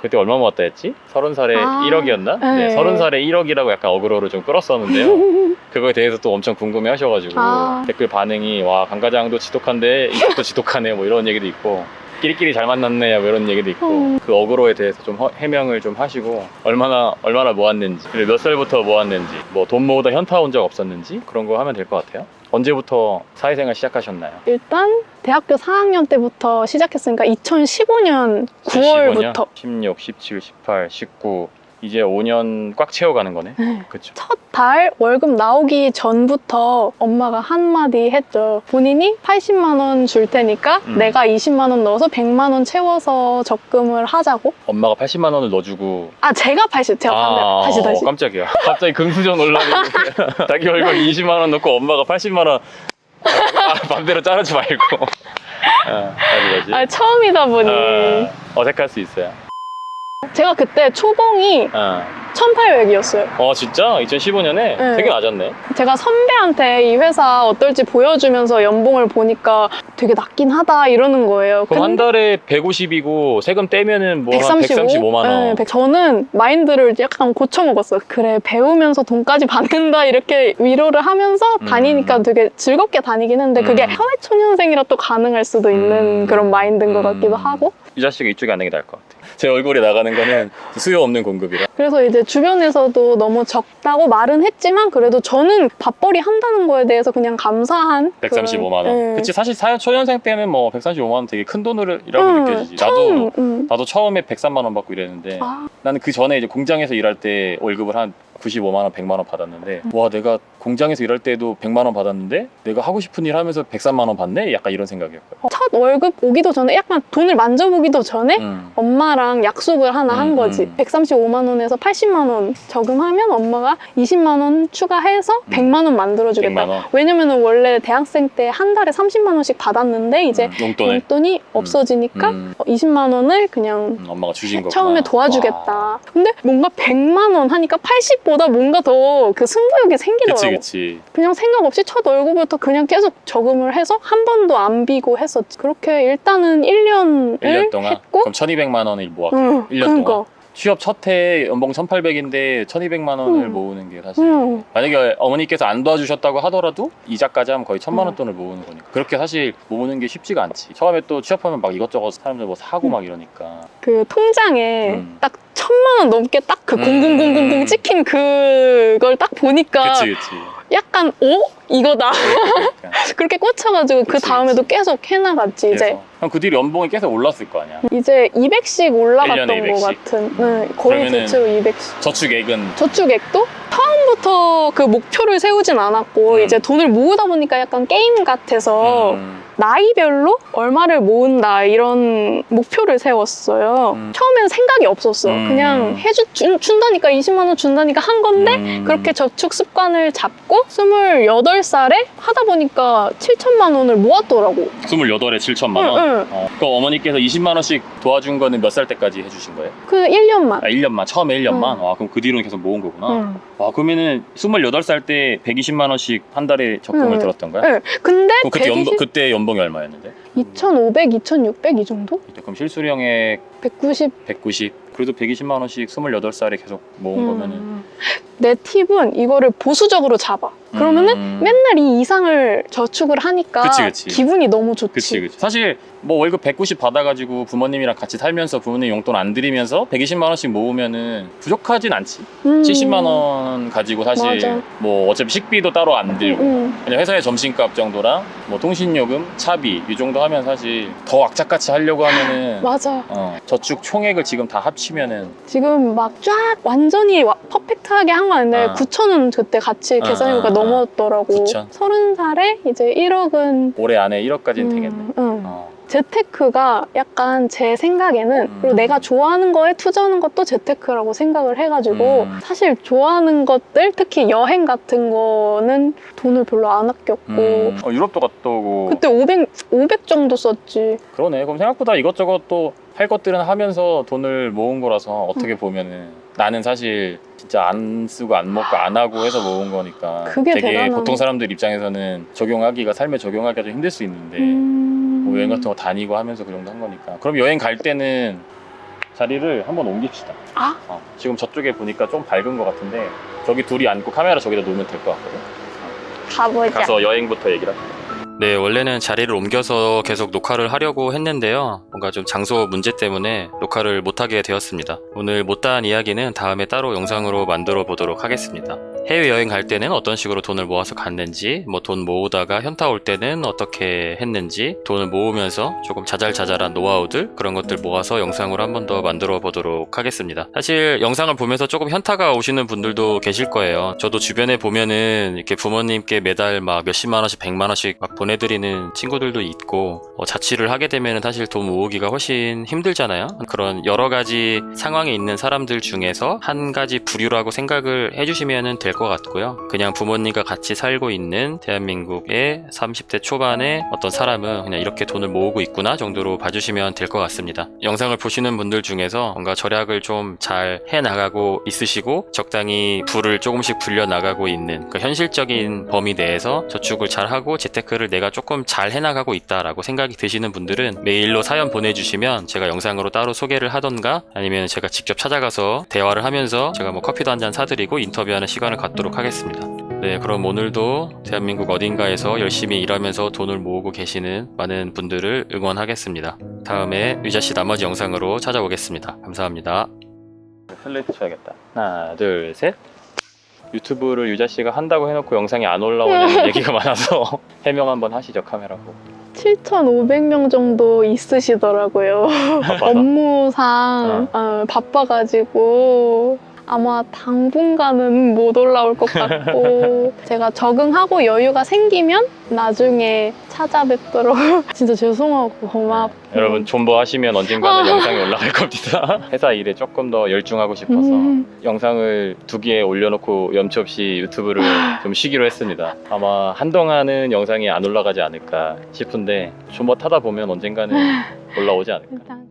그때 얼마 모았다 했지? 30살에 1억이었나? 네, 네. 30살에 1억이라고 약간 어그로를 좀 끌었었는데요. 그거에 대해서 또 엄청 궁금해 하셔가지고 댓글 반응이 와 강과장도 지독한데 이쪽도 지독하네 뭐 이런 얘기도 있고 끼리끼리 잘 만났네 뭐 이런 얘기도 있고 그 어그로에 대해서 좀 해명을 좀 하시고 얼마나 모았는지 몇 살부터 모았는지 뭐 돈 모으다 현타 온 적 없었는지 그런 거 하면 될 것 같아요. 언제부터 사회생활 시작하셨나요? 일단 대학교 4학년 때부터 시작했으니까 2015년 9월부터 16, 17, 18, 19 이제 5년 꽉 채워가는 거네. 그쵸. 첫 달 월급 나오기 전부터 엄마가 한마디 했죠. 본인이 80만 원 줄 테니까 내가 20만 원 넣어서 100만 원 채워서 적금을 하자고. 엄마가 80만 원을 넣어주고 제가 반대로 다시 깜짝이야. 갑자기 금수저 논란이 자기 월급 20만 원 넣고 엄마가 80만 원 반대로 자르지 말고 다시 처음이다 보니 어색할 수 있어요. 제가 그때 초봉이 1,800이었어요. 진짜? 2015년에? 네. 되게 낮았네. 제가 선배한테 이 회사 어떨지 보여주면서 연봉을 보니까 되게 낮긴 하다 이러는 거예요. 그럼 한 달에 150이고 세금 떼면은 뭐 135? 한 135만 원. 네, 저는 마인드를 약간 고쳐먹었어요. 그래, 배우면서 돈까지 받는다 이렇게 위로를 하면서 다니니까 되게 즐겁게 다니긴 했는데 그게 사회초년생이라 또 가능할 수도 있는 그런 마인드인 것 같기도 하고. 이 자식이 이쪽에 앉는 게 나을 것 같아. 제 얼굴에 나가는 거는 수요 없는 공급이라. 그래서 이제 주변에서도 너무 적다고 말은 했지만 그래도 저는 밥벌이 한다는 거에 대해서 그냥 감사한 135만 원. 네. 그치, 사실 초년생 때는 뭐 135만 원 되게 큰 돈이라고 느껴지지. 나도 처음에 103만 원 받고 이랬는데 나는 그 전에 이제 공장에서 일할 때 월급을 한 95만 원, 100만 원 받았는데 와 내가 공장에서 일할 때도 100만 원 받았는데 내가 하고 싶은 일 하면서 103만 원 받네? 약간 이런 생각이었거든. 첫 월급 오기도 전에 약간 돈을 만져보기도 전에 엄마랑 약속을 하나 한 거지. 135만 원에서 80만 원 저금하면 엄마가 20만 원 추가해서 100만 원 만들어주겠다. 100만 원. 왜냐면은 원래 대학생 때 한 달에 30만 원씩 받았는데 이제 용돈이 없어지니까 20만 원을 그냥 엄마가 주신 거구나. 처음에 도와주겠다. 근데 뭔가 100만 원 하니까 80보다 뭔가 더 그 승부욕이 생기더라고. 그치. 그냥 생각 없이 첫 월급부터 그냥 계속 저금을 해서 한 번도 안 비고 했었지. 그렇게 일단은 1년 동안? 했고 그럼 1200만 원을 모았고 1년 동안? 취업 첫 해 연봉 1800인데 1200만 원을 모으는 게 사실 만약에 어머니께서 안 도와주셨다고 하더라도 이자까지 하면 거의 1000만 원 돈을 모으는 거니까 그렇게 사실 모으는 게 쉽지가 않지. 처음에 또 취업하면 막 이것저것 사람들 뭐 사고 막 이러니까 그 통장에 딱 1000만 원 넘게 딱 그 0000 찍힌 그걸 딱 보니까 그치. 약간 이거다. 그렇게 꽂혀가지고 그 다음에도 계속 해나갔지. 이제 그럼 그 뒤로 연봉이 계속 올랐을 거 아니야. 이제 200씩 올라갔던 1년에 200씩? 것 같은. 거의 대체로 200씩. 저축액도 처음부터 그 목표를 세우진 않았고 이제 돈을 모으다 보니까 약간 게임 같아서 나이별로 얼마를 모은다 이런 목표를 세웠어요. 처음에는 생각이 없었어. 그냥 준다니까 20만 원 준다니까 한 건데 그렇게 저축 습관을 잡고 28살에 하다 보니까 7천만 원을 모았더라고. 28에 7천만 원? 그럼 어머니께서 20만 원씩 도와준 거는 몇 살 때까지 해주신 거예요? 그 1년만. 1년만? 처음에 1년만? 와, 그럼 그 뒤로는 계속 모은 거구나. 와, 그러면은 28살 때 120만 원씩 한 달에 적금을 들었던 거야? 네. 근데 그럼 그때 연봉이 얼마였는데? 2,500, 2,600 이 정도? 그럼 실수령액 190. 그래도 120만 원씩 28살에 계속 모은 거면은 내 팁은 이거를 보수적으로 잡아. 그러면은 맨날 이 이상을 저축을 하니까 그치. 기분이 너무 좋지. 그치. 사실 뭐 월급 190 받아가지고 부모님이랑 같이 살면서 부모님 용돈 안 드리면서 120만 원씩 모으면은 부족하진 않지. 70만 원 가지고 사실 맞아. 뭐 어차피 식비도 따로 안 들고 그냥 회사의 점심값 정도랑 뭐 통신요금, 차비 이 정도 하면 사실 더 악착같이 하려고 하면은 맞아. 저축 총액을 지금 다 합치면은 지금 막 쫙 완전히 퍼펙트하게 한 거 아닌데 9,000원 그때 같이 계산해보니까 넘었더라고. 9,000. 30살에 이제 1억은 올해 안에 1억까지는 되겠네. 재테크가 약간 제 생각에는 그리고 내가 좋아하는 거에 투자하는 것도 재테크라고 생각을 해가지고 사실 좋아하는 것들 특히 여행 같은 거는 돈을 별로 안 아꼈고 유럽도 갔다 오고 그때 500 정도 썼지. 그러네. 그럼 생각보다 이것저것 또 할 것들은 하면서 돈을 모은 거라서 어떻게 보면은 나는 사실 진짜 안 쓰고 안 먹고 안 하고 해서 모은 거니까 그게 되게 대단하네. 보통 사람들 입장에서는 삶에 적용하기가 좀 힘들 수 있는데 뭐 여행 같은 거 다니고 하면서 그 정도 한 거니까. 그럼 여행 갈 때는 자리를 한번 옮깁시다. 아? 지금 저쪽에 보니까 좀 밝은 것 같은데 저기 둘이 앉고 카메라 저기다 놓으면 될 것 같거든. 가보자. 가서 여행부터 얘기를 할게요. 네, 원래는 자리를 옮겨서 계속 녹화를 하려고 했는데요. 뭔가 좀 장소 문제 때문에 녹화를 못하게 되었습니다. 오늘 못다한 이야기는 다음에 따로 영상으로 만들어 보도록 하겠습니다. 해외여행 갈 때는 어떤 식으로 돈을 모아서 갔는지, 뭐 돈 모으다가 현타 올 때는 어떻게 했는지, 돈을 모으면서 조금 자잘자잘한 노하우들, 그런 것들 모아서 영상으로 한 번 더 만들어 보도록 하겠습니다. 사실 영상을 보면서 조금 현타가 오시는 분들도 계실 거예요. 저도 주변에 보면은 이렇게 부모님께 매달 막 몇십만 원씩, 100만 원씩 막 보내드리는 친구들도 있고, 자취를 하게 되면은 사실 돈 모으기가 훨씬 힘들잖아요. 그런 여러 가지 상황에 있는 사람들 중에서 한 가지 부류라고 생각을 해주시면은 될 것 같고요. 그냥 부모님과 같이 살고 있는 대한민국의 30대 초반의 어떤 사람은 그냥 이렇게 돈을 모으고 있구나 정도로 봐주시면 될 것 같습니다. 영상을 보시는 분들 중에서 뭔가 절약을 좀 잘 해나가고 있으시고 적당히 부를 조금씩 불려나가고 있는 그 현실적인 범위 내에서 저축을 잘하고 재테크를 내가 조금 잘 해나가고 있다라고 생각이 드시는 분들은 메일로 사연 보내주시면 제가 영상으로 따로 소개를 하던가 아니면 제가 직접 찾아가서 대화를 하면서 제가 뭐 커피도 한잔 사드리고 인터뷰하는 시간을 갖도록 하겠습니다. 네, 그럼 오늘도 대한민국 어딘가에서 열심히 일하면서 돈을 모으고 계시는 많은 분들을 응원하겠습니다. 다음에 유자씨 나머지 영상으로 찾아오겠습니다. 감사합니다. 슬레이트 쳐야겠다. 하나, 둘, 셋. 유튜브를 유자씨가 한다고 해놓고 영상이 안 올라오는 얘기가 많아서 해명 한번 하시죠, 카메라 보고. 7,500명 정도 있으시더라고요. 업무상 바빠가지고 아마 당분간은 못 올라올 것 같고 제가 적응하고 여유가 생기면 나중에 찾아뵙도록 진짜 죄송하고 고맙고 여러분 존버 하시면 언젠가는 영상이 올라갈 겁니다. 회사 일에 조금 더 열중하고 싶어서 영상을 2개 올려놓고 염치 없이 유튜브를 좀 쉬기로 했습니다. 아마 한동안은 영상이 안 올라가지 않을까 싶은데 존버 타다 보면 언젠가는 올라오지 않을까. 일단